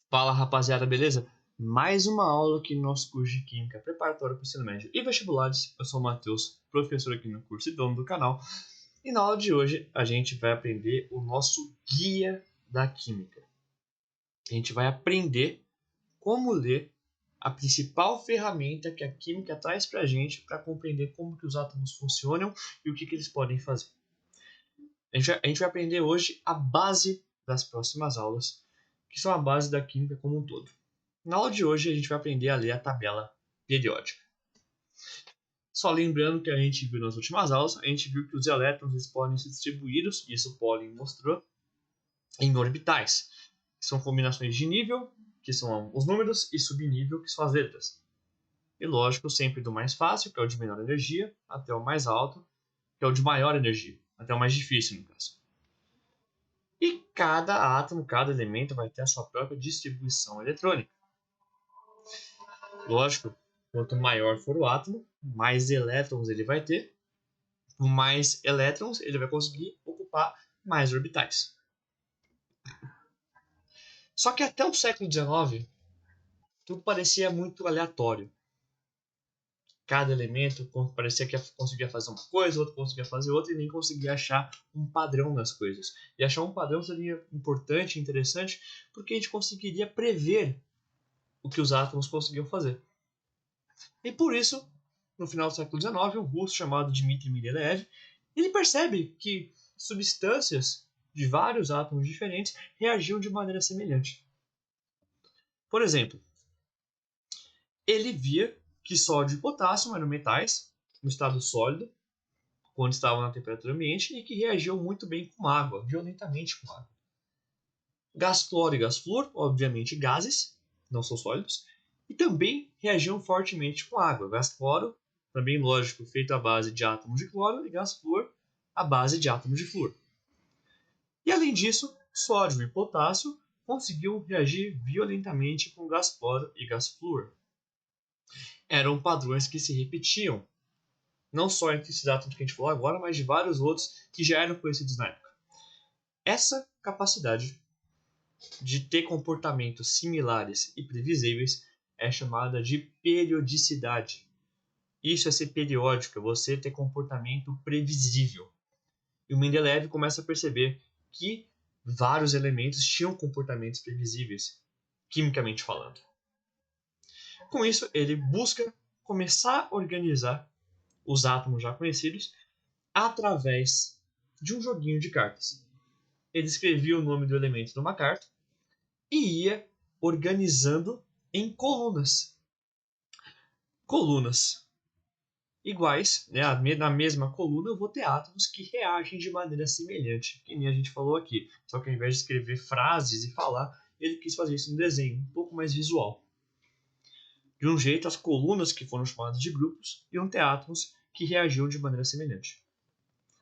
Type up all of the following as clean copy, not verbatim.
Fala rapaziada, beleza? Mais uma aula aqui no nosso curso de Química preparatória para o ensino médio e vestibulares. Eu sou o Matheus, professor aqui no curso e dono do canal. E na aula de hoje a gente vai aprender o nosso guia da Química. A gente vai aprender como ler a principal ferramenta que a Química traz para a gente para compreender como que os átomos funcionam e o que eles podem fazer. A gente vai aprender hoje a base das próximas aulas, que são a base da Química como um todo. Na aula de hoje a gente vai aprender a ler a tabela periódica. Só lembrando que a gente viu nas últimas aulas, a gente viu que os elétrons eles podem ser distribuídos, e isso o Pauling mostrou, em orbitais, que são combinações de nível, que são os números, e subnível, que são as letras. E lógico, sempre do mais fácil, que é o de menor energia, até o mais alto, que é o de maior energia, até o mais difícil no caso. E cada átomo, cada elemento vai ter a sua própria distribuição eletrônica. Lógico, quanto maior for o átomo, mais elétrons ele vai ter. Com mais elétrons, ele vai conseguir ocupar mais orbitais. Só que até o século XIX, tudo parecia muito aleatório. Cada elemento parecia que conseguia fazer uma coisa, outro conseguia fazer outra, e nem conseguia achar um padrão nas coisas. E achar um padrão seria importante e interessante, porque a gente conseguiria prever o que os átomos conseguiam fazer. E por isso, no final do século XIX, um russo chamado Dmitry Mendeleev, ele percebe que substâncias de vários átomos diferentes reagiam de maneira semelhante. Por exemplo, ele via que sódio e potássio eram metais no estado sólido, quando estavam na temperatura ambiente, e que reagiam muito bem com água, violentamente com água. Gás cloro e gás flúor, obviamente gases, não são sólidos, e também reagiam fortemente com água. Gás cloro, também lógico, feito à base de átomos de cloro, e gás flúor, à base de átomos de flúor. E além disso, sódio e potássio conseguiam reagir violentamente com gás cloro e gás flúor. Eram padrões que se repetiam, não só entre esses átomos que a gente falou agora, mas de vários outros que já eram conhecidos na época. Essa capacidade de ter comportamentos similares e previsíveis é chamada de periodicidade. Isso é ser periódico, é você ter comportamento previsível. E o Mendeleev começa a perceber que vários elementos tinham comportamentos previsíveis, quimicamente falando. Com isso, ele busca começar a organizar os átomos já conhecidos através de um joguinho de cartas. Ele escrevia o nome do elemento numa carta e ia organizando em colunas. Colunas iguais, né? Na mesma coluna eu vou ter átomos que reagem de maneira semelhante, que nem a gente falou aqui. Só que ao invés de escrever frases e falar, ele quis fazer isso no desenho, um pouco mais visual. De um jeito, as colunas que foram chamadas de grupos iam ter átomos que reagiam de maneira semelhante.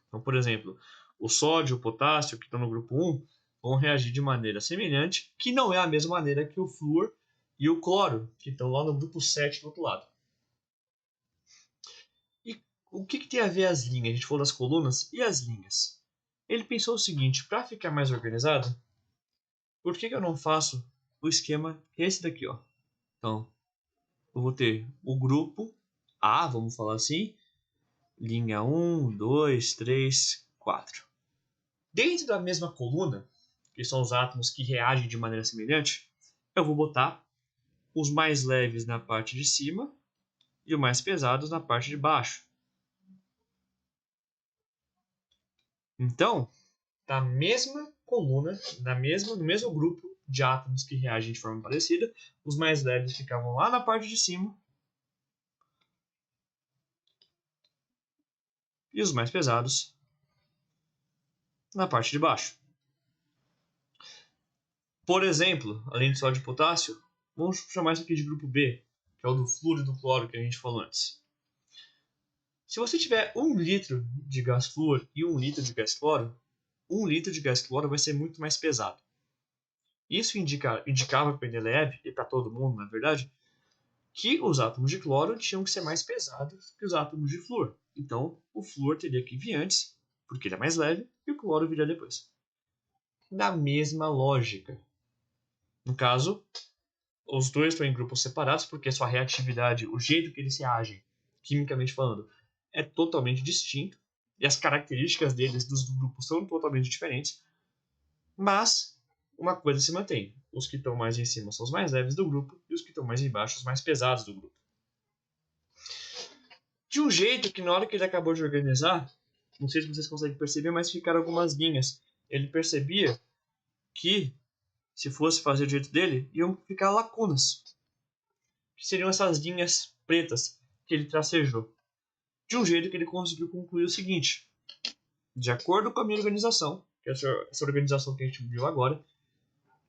Então, por exemplo, o sódio e o potássio, que estão no grupo 1, vão reagir de maneira semelhante, que não é a mesma maneira que o flúor e o cloro, que estão lá no grupo 7 do outro lado. E o que tem a ver as linhas? A gente falou das colunas e as linhas. Ele pensou o seguinte, para ficar mais organizado, por que eu não faço o esquema esse daqui, ó? Então, eu vou ter o grupo A, vamos falar assim, linha 1, 2, 3, 4. Dentro da mesma coluna, que são os átomos que reagem de maneira semelhante, eu vou botar os mais leves na parte de cima e os mais pesados na parte de baixo. Então, na mesma coluna, no mesmo grupo de átomos que reagem de forma parecida, os mais leves ficavam lá na parte de cima e os mais pesados na parte de baixo. Por exemplo, além de sódio e potássio, vamos chamar isso aqui de grupo B, que é o do flúor e do cloro que a gente falou antes. Se você tiver 1 litro de gás flúor e 1 litro de gás cloro, 1 litro de gás cloro vai ser muito mais pesado. Isso indicava para o Mendeleev, e para todo mundo, na verdade, que os átomos de cloro tinham que ser mais pesados que os átomos de flúor. Então, o flúor teria que vir antes, porque ele é mais leve, e o cloro viria depois. Na mesma lógica, No caso, os dois estão em grupos separados porque sua reatividade, o jeito que eles reagem, quimicamente falando, é totalmente distinto. E as características deles, dos grupos, são totalmente diferentes. Mas uma coisa se mantém. Os que estão mais em cima são os mais leves do grupo e os que estão mais embaixo os mais pesados do grupo. De um jeito que na hora que ele acabou de organizar, não sei se vocês conseguem perceber, mas ficaram algumas linhas. Ele percebia que, se fosse fazer do jeito dele, iam ficar lacunas. Que seriam essas linhas pretas que ele tracejou. De um jeito que ele conseguiu concluir o seguinte: de acordo com a minha organização, que é essa organização que a gente viu agora,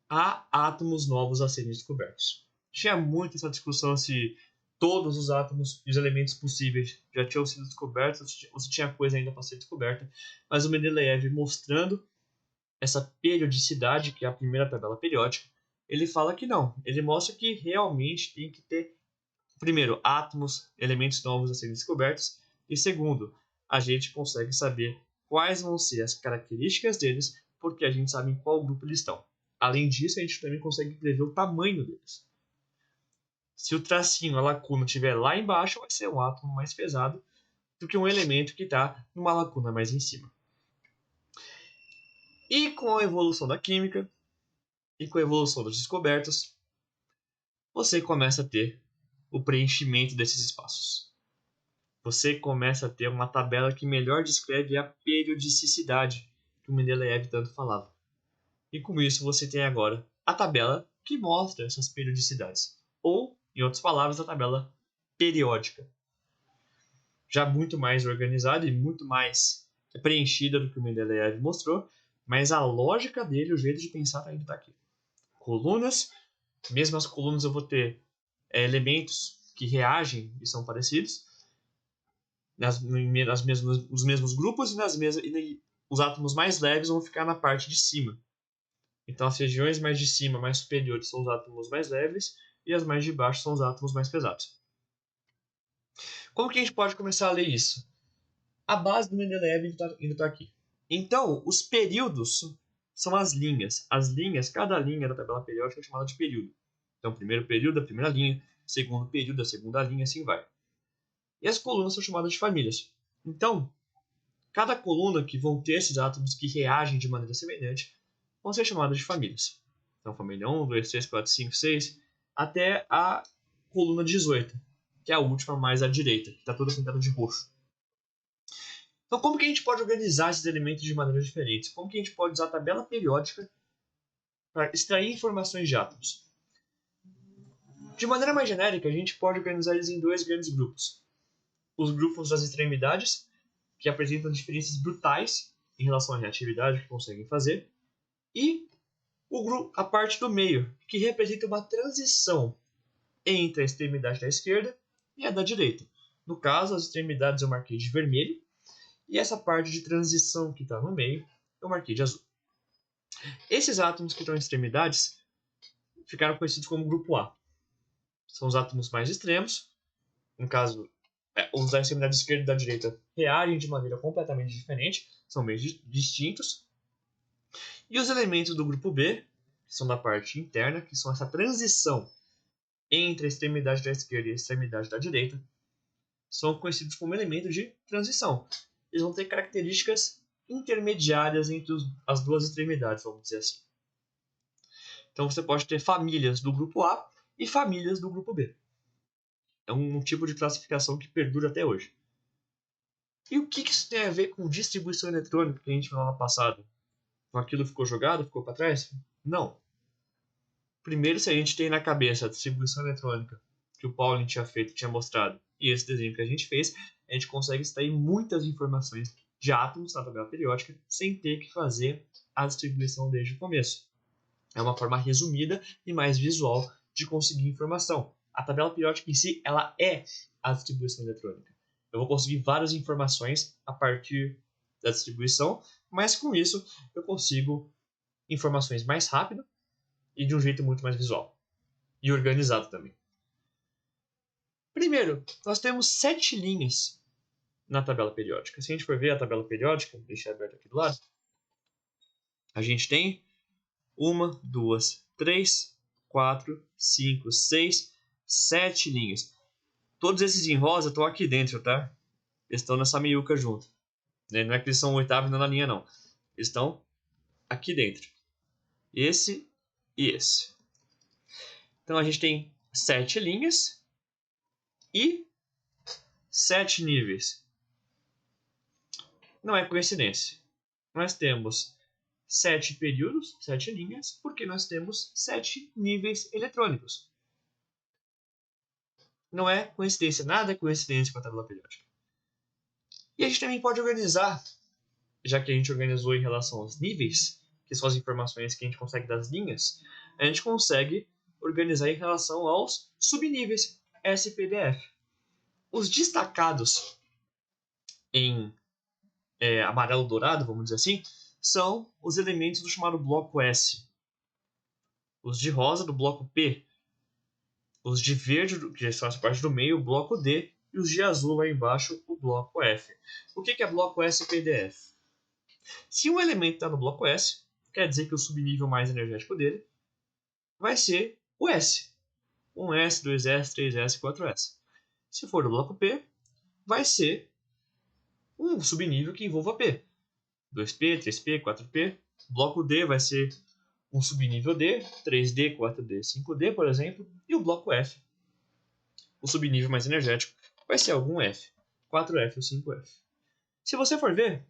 há átomos novos a serem descobertos. Tinha muito essa discussão se todos os átomos e os elementos possíveis já tinham sido descobertos ou se tinha coisa ainda para ser descoberta, mas o Mendeleev, mostrando essa periodicidade, que é a primeira tabela periódica, ele fala que não. Ele mostra que realmente tem que ter, primeiro, átomos, elementos novos a serem descobertos, e segundo, a gente consegue saber quais vão ser as características deles, porque a gente sabe em qual grupo eles estão. Além disso, a gente também consegue prever o tamanho deles. Se o tracinho, a lacuna, estiver lá embaixo, vai ser um átomo mais pesado do que um elemento que está numa lacuna mais em cima. E com a evolução da química e com a evolução das descobertas, você começa a ter o preenchimento desses espaços. Você começa a ter uma tabela que melhor descreve a periodicidade que o Mendeleev tanto falava. E com isso você tem agora a tabela que mostra essas periodicidades. Ou, em outras palavras, a tabela periódica. Já muito mais organizada e muito mais preenchida do que o Mendeleev mostrou, mas a lógica dele, o jeito de pensar ainda está aqui. Colunas, mesmo as colunas eu vou ter elementos que reagem e são parecidos, nos mesmos grupos e os átomos mais leves vão ficar na parte de cima. Então as regiões mais de cima, mais superiores, são os átomos mais leves e as mais de baixo são os átomos mais pesados. Como que a gente pode começar a ler isso? A base do Mendeleev ainda está aqui. Então, os períodos são as linhas. As linhas, cada linha da tabela periódica é chamada de período. Então, primeiro período, a primeira linha, segundo período, a segunda linha, assim vai. E as colunas são chamadas de famílias. Então, cada coluna que vão ter esses átomos que reagem de maneira semelhante vão ser chamadas de famílias. Então, família 1, 2, 3, 4, 5, 6, até a coluna 18, que é a última mais à direita, que está toda pintada de roxo. Então, como que a gente pode organizar esses elementos de maneiras diferentes? Como que a gente pode usar a tabela periódica para extrair informações de átomos? De maneira mais genérica, a gente pode organizar eles em dois grandes grupos. Os grupos das extremidades, que apresentam diferenças brutais em relação à reatividade que conseguem fazer, e a parte do meio, que representa uma transição entre a extremidade da esquerda e a da direita. No caso, as extremidades eu marquei de vermelho, e essa parte de transição que está no meio eu marquei de azul. Esses átomos que estão em extremidades ficaram conhecidos como grupo A. São os átomos mais extremos, no caso, os da extremidade esquerda e da direita reagem de maneira completamente diferente, são meios distintos. E os elementos do grupo B, que são da parte interna, que são essa transição entre a extremidade da esquerda e a extremidade da direita, são conhecidos como elementos de transição. Eles vão ter características intermediárias entre as duas extremidades, vamos dizer assim. Então você pode ter famílias do grupo A e famílias do grupo B. É um tipo de classificação que perdura até hoje. E o que isso tem a ver com distribuição eletrônica que a gente viu lá no passado? Aquilo ficou jogado, ficou para trás? Não. Primeiro, se a gente tem na cabeça a distribuição eletrônica que o Pauling tinha feito, tinha mostrado, e esse desenho que a gente fez, a gente consegue extrair muitas informações de átomos na tabela periódica sem ter que fazer a distribuição desde o começo. É uma forma resumida e mais visual de conseguir informação. A tabela periódica em si, ela é a distribuição eletrônica. Eu vou conseguir várias informações a partir da distribuição, mas com isso eu consigo informações mais rápido e de um jeito muito mais visual. E organizado também. Primeiro, nós temos 7 linhas na tabela periódica. Se a gente for ver a tabela periódica, deixar aberto aqui do lado, a gente tem 1, 2, 3, 4, 5, 6, 7 linhas. Todos esses em rosa estão aqui dentro, tá? Eles estão nessa meiuca junto. Não é que eles são o oitavo e não na linha, não. Eles estão aqui dentro. Esse e esse. Então a gente tem 7 linhas e 7 níveis. Não é coincidência. Nós temos 7 períodos, 7 linhas, porque nós temos 7 níveis eletrônicos. Não é coincidência, nada é coincidência com a tabela periódica. E a gente também pode organizar, já que a gente organizou em relação aos níveis, que são as informações que a gente consegue das linhas, a gente consegue organizar em relação aos subníveis SPDF. Os destacados em amarelo dourado, vamos dizer assim, são os elementos do chamado bloco S. Os de rosa do bloco P. Os de verde, que são essa parte do meio, o bloco D. E os de azul lá embaixo, o bloco F. O que é bloco SPDF? Se um elemento está no bloco S, quer dizer que o subnível mais energético dele vai ser o S. 1S, 2S, 3S, 4S. Se for do bloco P, vai ser um subnível que envolva P. 2P, 3P, 4P. Bloco D vai ser um subnível D, 3D, 4D, 5D, por exemplo. E o bloco F, o subnível mais energético, vai ser algum F, 4F ou 5F. Se você for ver,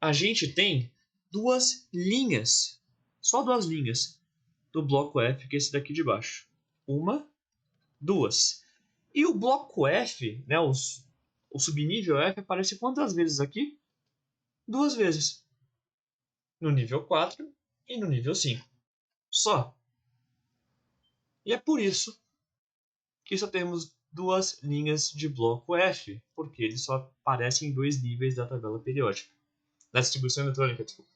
a gente tem duas linhas, só duas linhas do bloco F, que é esse daqui de baixo. Uma, duas. E o bloco F, né, o subnível F, aparece quantas vezes aqui? 2 vezes. No nível 4 e no nível 5. Só. E é por isso que só temos duas linhas de bloco F, porque ele só aparece em 2 níveis da tabela periódica. Da distribuição eletrônica, desculpa.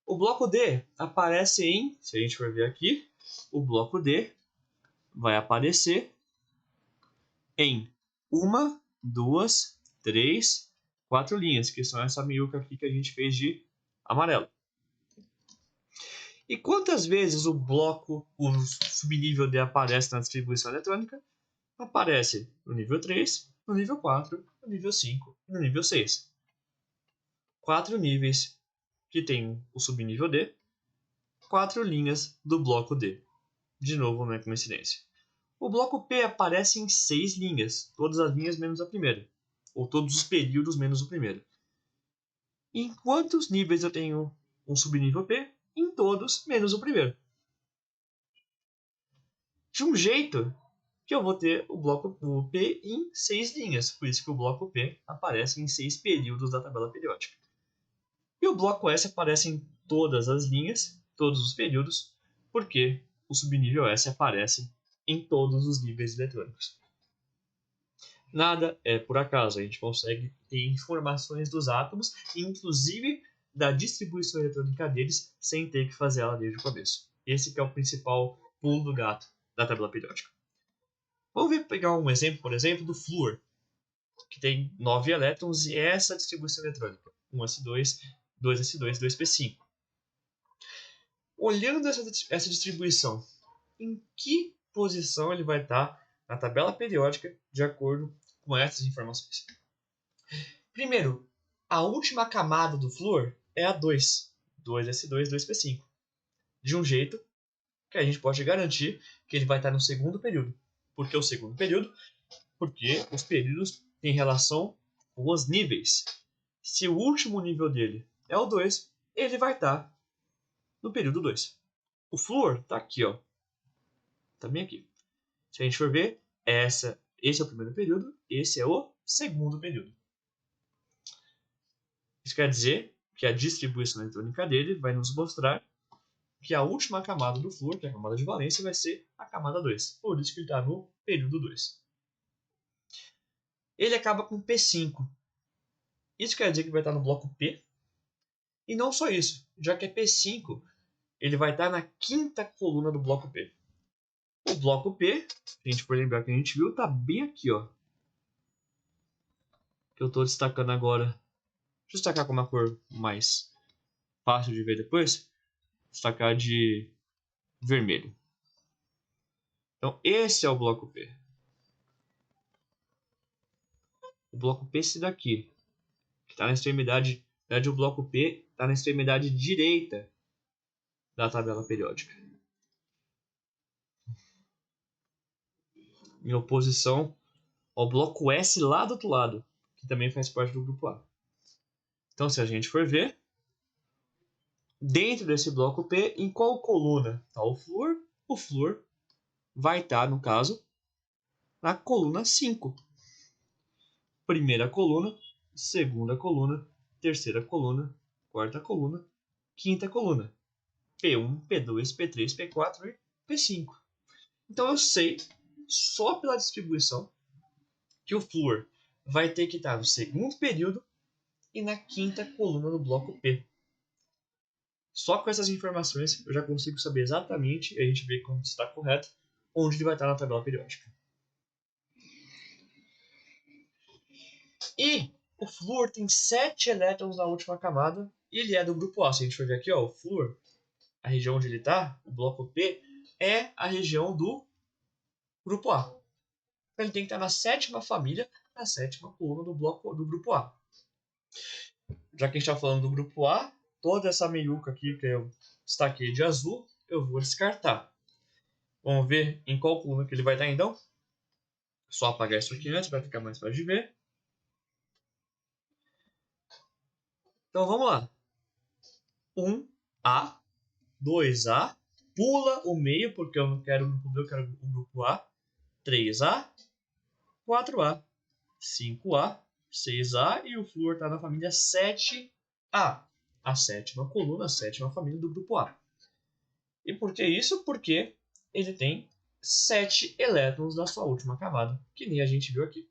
O bloco D aparece em, se a gente for ver aqui, o bloco D vai aparecer em 1, 2, 3, 4 linhas, que são essa meiuca aqui que a gente fez de amarelo. E quantas vezes o subnível D aparece na distribuição eletrônica? Aparece no nível 3, no nível 4, no nível 5 e no nível 6. 4 níveis que tem o subnível D, 4 linhas do bloco D. De novo, não é coincidência. O bloco P aparece em 6 linhas, todas as linhas menos a primeira, ou todos os períodos menos o primeiro. Em quantos níveis eu tenho um subnível P? Em todos, menos o primeiro. De um jeito que eu vou ter o bloco P em 6 linhas, por isso que o bloco P aparece em 6 períodos da tabela periódica. E o bloco S aparece em todas as linhas, todos os períodos, porque o subnível S aparece em todos os níveis eletrônicos. Nada é por acaso, a gente consegue ter informações dos átomos, inclusive da distribuição eletrônica deles, sem ter que fazer ela desde o começo. Esse que é o principal pulo do gato da tabela periódica. Vamos pegar um exemplo, por exemplo, do flúor, que tem 9 elétrons e essa distribuição eletrônica, 1s2, 2s2, 2p5. Olhando essa distribuição, em que posição ele vai estar na tabela periódica de acordo com essas informações? Primeiro, a última camada do flúor é a 2, 2s2, 2p5. De um jeito que a gente pode garantir que ele vai estar no segundo período. Por que o segundo período? Porque os períodos têm relação com os níveis. Se o último nível dele é o 2, ele vai estar no período 2. O flúor está aqui, ó. Está bem aqui. Se a gente for ver, esse é o primeiro período, esse é o segundo período. Isso quer dizer que a distribuição eletrônica dele vai nos mostrar que a última camada do flúor, que é a camada de valência, vai ser a camada 2. Por isso que ele está no período 2. Ele acaba com P5. Isso quer dizer que vai estar no bloco P. E não só isso, já que é P5, ele vai estar na quinta coluna do bloco P. O bloco P, se a gente for lembrar que a gente viu, está bem aqui, ó. Que eu estou destacando agora. Deixa eu destacar com uma cor mais fácil de ver depois. Destacar de vermelho. Então, esse é o bloco P. O bloco P é esse daqui, que está na extremidade, na verdade, o bloco P está na extremidade direita da tabela periódica, em oposição ao bloco S lá do outro lado, que também faz parte do grupo A. Então, se a gente for ver, dentro desse bloco P, em qual coluna está o flúor? O flúor vai estar, no caso, na coluna 5. Primeira coluna, segunda coluna, terceira coluna, quarta coluna, quinta coluna. P1, P2, P3, P4 e P5. Então eu sei, só pela distribuição, que o flúor vai ter que estar no segundo período e na quinta coluna do bloco P. Só com essas informações eu já consigo saber exatamente, e a gente vê como está correto, onde ele vai estar na tabela periódica. E o flúor tem 7 elétrons na última camada e ele é do grupo A. Se a gente for ver aqui, ó, o flúor, a região onde ele está, o bloco P, é a região do grupo A. Então ele tem que estar na sétima família, na sétima coluna do grupo A. Já que a gente está falando do grupo A, toda essa meiuca aqui que eu destaquei de azul, eu vou descartar. Vamos ver em qual coluna que ele vai estar então? Só apagar isso aqui antes para ficar mais fácil de ver. Então vamos lá. 1A, 2A, pula o meio porque eu não quero o grupo B, eu quero o grupo A. 3A, 4A, 5A, 6A e o flúor está na família 7A. A sétima coluna, a sétima família do grupo A. E por que isso? Porque ele tem 7 elétrons na sua última camada, que nem a gente viu aqui.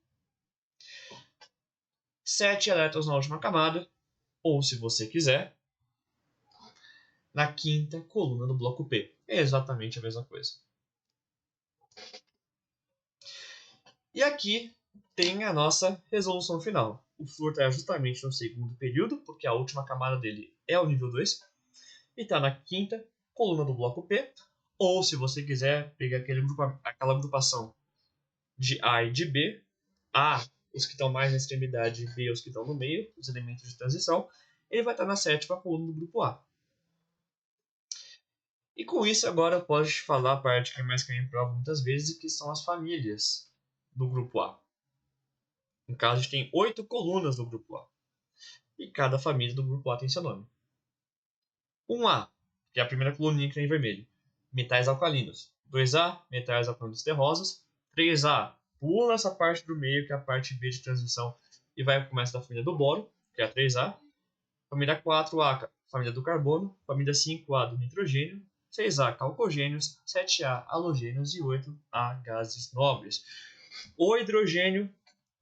7 elétrons na última camada, ou se você quiser, na quinta coluna do bloco P. É exatamente a mesma coisa. E aqui tem a nossa resolução final. O flúor está justamente no segundo período, porque a última camada dele é o nível 2, e está na quinta coluna do bloco P, ou se você quiser pegar aquela agrupação de A e de B, A, os que estão mais na extremidade, e B, os que estão no meio, os elementos de transição, ele vai estar na sétima coluna do grupo A. E com isso agora eu posso te falar a parte que mais cai em prova muitas vezes, que são as famílias do grupo A. No caso, a gente tem 8 colunas no grupo A. E cada família do grupo A tem seu nome. 1A, que é a primeira coluninha que tem em vermelho. Metais alcalinos. 2A, metais alcalinos terrosos. 3A, pula essa parte do meio, que é a parte B de transição, e vai começar da família do boro, que é a 3A. Família 4A, família do carbono. Família 5A, do nitrogênio. 6A, calcogênios. 7A, halogênios. E 8A, gases nobres. O hidrogênio,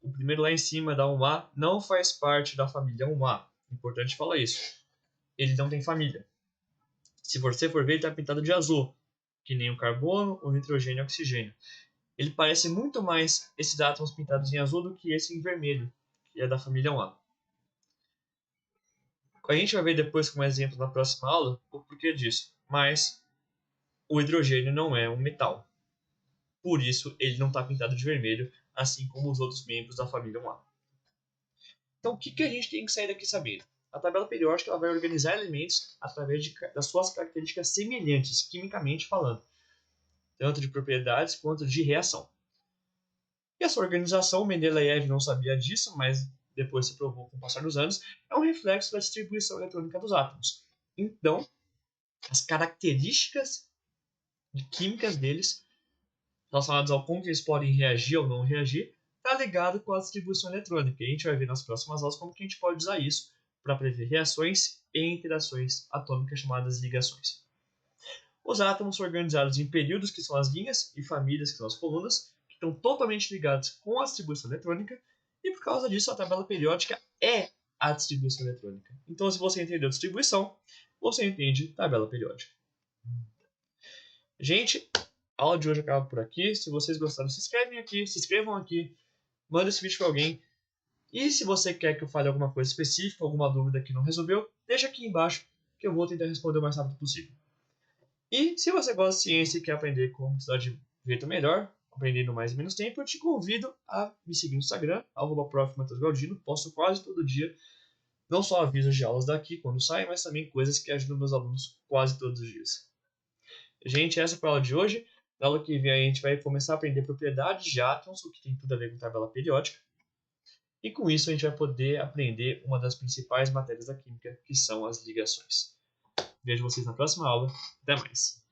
o primeiro lá em cima da 1A, não faz parte da família 1A. Importante falar isso. Ele não tem família. Se você for ver, ele está pintado de azul, que nem o carbono, o nitrogênio e o oxigênio. Ele parece muito mais esses átomos pintados em azul do que esse em vermelho, que é da família 1A. A gente vai ver depois como exemplo na próxima aula o porquê disso, mas o hidrogênio não é um metal. Por isso, ele não está pintado de vermelho, assim como os outros membros da família 1A. Então, o que a gente tem que sair daqui sabendo? A tabela periódica ela vai organizar elementos através das suas características semelhantes, quimicamente falando, tanto de propriedades quanto de reação. E essa organização, Mendeleev não sabia disso, mas depois se provou com o passar dos anos, é um reflexo da distribuição eletrônica dos átomos. Então, as características químicas deles, relacionadas ao como eles podem reagir ou não reagir, está ligado com a distribuição eletrônica. E a gente vai ver nas próximas aulas como que a gente pode usar isso para prever reações e interações atômicas chamadas ligações. Os átomos são organizados em períodos, que são as linhas, e famílias, que são as colunas, que estão totalmente ligados com a distribuição eletrônica, e por causa disso a tabela periódica é a distribuição eletrônica. Então, se você entendeu distribuição, você entende tabela periódica. Gente, a aula de hoje acaba por aqui. Se vocês gostaram, se inscrevam aqui, manda esse vídeo para alguém. E se você quer que eu fale alguma coisa específica, alguma dúvida que não resolveu, deixa aqui embaixo que eu vou tentar responder o mais rápido possível. E se você gosta de ciência e quer aprender como estudar de jeito melhor, aprendendo mais em menos tempo, eu te convido a me seguir no Instagram, @prof.matheusgaldino. Posto quase todo dia, não só avisos de aulas daqui quando saem, mas também coisas que ajudam meus alunos quase todos os dias. Gente, essa foi a aula de hoje. Na aula que vem a gente vai começar a aprender propriedades de átomos, o que tem tudo a ver com tabela periódica. E com isso a gente vai poder aprender uma das principais matérias da química, que são as ligações. Vejo vocês na próxima aula. Até mais!